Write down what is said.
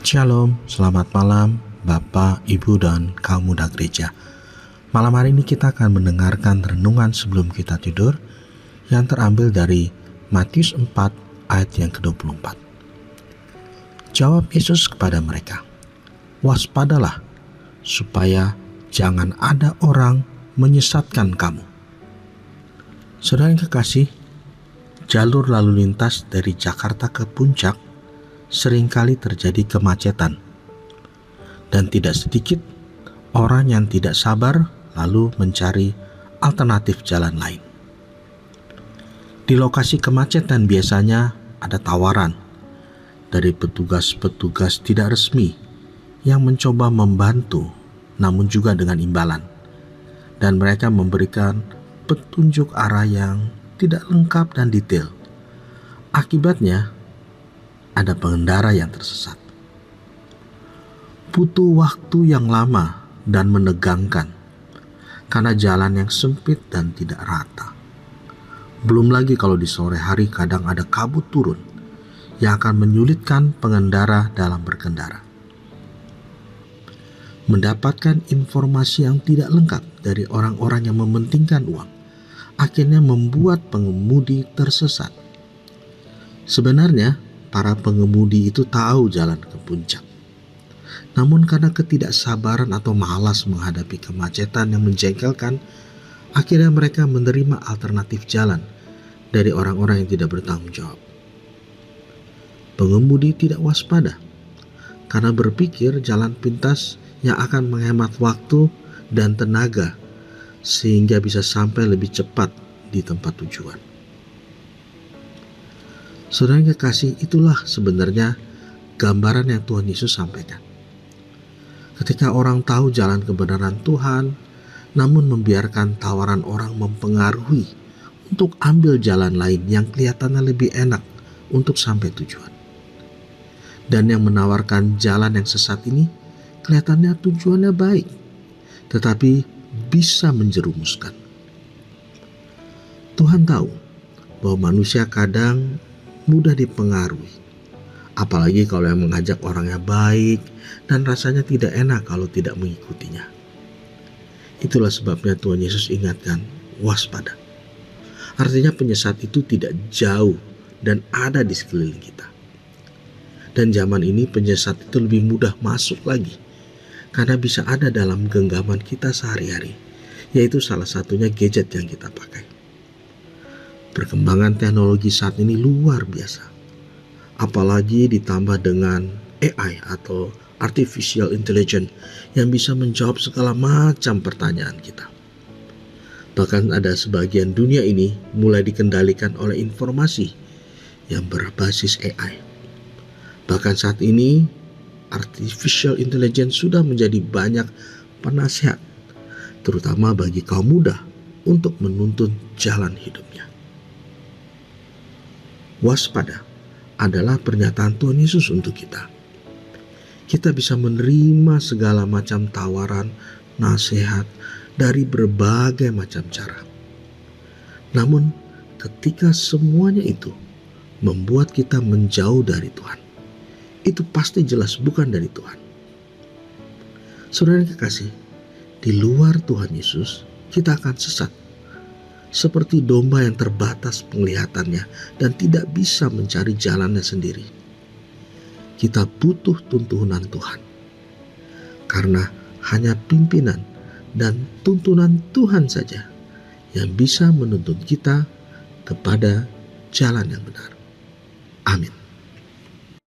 Shalom, selamat malam Bapak, Ibu, dan kaum muda gereja. Malam hari ini kita akan mendengarkan renungan sebelum kita tidur yang terambil dari Matius 4 ayat yang ke-24. Jawab Yesus kepada mereka, "Waspadalah, supaya jangan ada orang menyesatkan kamu." Saudara yang kekasih, jalur lalu lintas dari Jakarta ke Puncak seringkali terjadi kemacetan, dan tidak sedikit orang yang tidak sabar lalu mencari alternatif jalan lain. Di lokasi kemacetan biasanya ada tawaran dari petugas-petugas tidak resmi yang mencoba membantu, namun juga dengan imbalan, dan mereka memberikan petunjuk arah yang tidak lengkap dan detail. Akibatnya ada pengendara yang tersesat. Butuh waktu yang lama dan menegangkan karena jalan yang sempit dan tidak rata. Belum lagi kalau di sore hari kadang ada kabut turun yang akan menyulitkan pengendara dalam berkendara. Mendapatkan informasi yang tidak lengkap dari orang-orang yang mementingkan uang akhirnya membuat pengemudi tersesat. Sebenarnya para pengemudi itu tahu jalan ke puncak. Namun karena ketidaksabaran atau malas menghadapi kemacetan yang menjengkelkan, akhirnya mereka menerima alternatif jalan dari orang-orang yang tidak bertanggung jawab. Pengemudi tidak waspada karena berpikir jalan pintas yang akan menghemat waktu dan tenaga sehingga bisa sampai lebih cepat di tempat tujuan. Saudara yang kekasih, itulah sebenarnya gambaran yang Tuhan Yesus sampaikan. Ketika orang tahu jalan kebenaran Tuhan, namun membiarkan tawaran orang mempengaruhi untuk ambil jalan lain yang kelihatannya lebih enak untuk sampai tujuan. Dan yang menawarkan jalan yang sesat ini kelihatannya tujuannya baik, tetapi bisa menjerumuskan. Tuhan tahu bahwa manusia kadang mudah dipengaruhi, apalagi kalau yang mengajak orangnya baik dan rasanya tidak enak kalau tidak mengikutinya. Itulah sebabnya Tuhan Yesus ingatkan, waspada. Artinya penyesat itu tidak jauh dan ada di sekeliling kita. Dan zaman ini penyesat itu lebih mudah masuk lagi karena bisa ada dalam genggaman kita sehari-hari, yaitu salah satunya gadget yang kita pakai. Perkembangan teknologi saat ini luar biasa, apalagi ditambah dengan AI atau Artificial Intelligence yang bisa menjawab segala macam pertanyaan kita. Bahkan ada sebagian dunia ini mulai dikendalikan oleh informasi yang berbasis AI. Bahkan saat ini Artificial Intelligence sudah menjadi banyak penasihat, terutama bagi kaum muda untuk menuntun jalan hidupnya. Waspada adalah pernyataan Tuhan Yesus untuk kita. Kita bisa menerima segala macam tawaran, nasihat dari berbagai macam cara. Namun, ketika semuanya itu membuat kita menjauh dari Tuhan, itu pasti jelas bukan dari Tuhan. Saudara yang kekasih, di luar Tuhan Yesus, kita akan sesat. Seperti domba yang terbatas penglihatannya dan tidak bisa mencari jalannya sendiri. Kita butuh tuntunan Tuhan, karena hanya pimpinan dan tuntunan Tuhan saja yang bisa menuntun kita kepada jalan yang benar. Amin.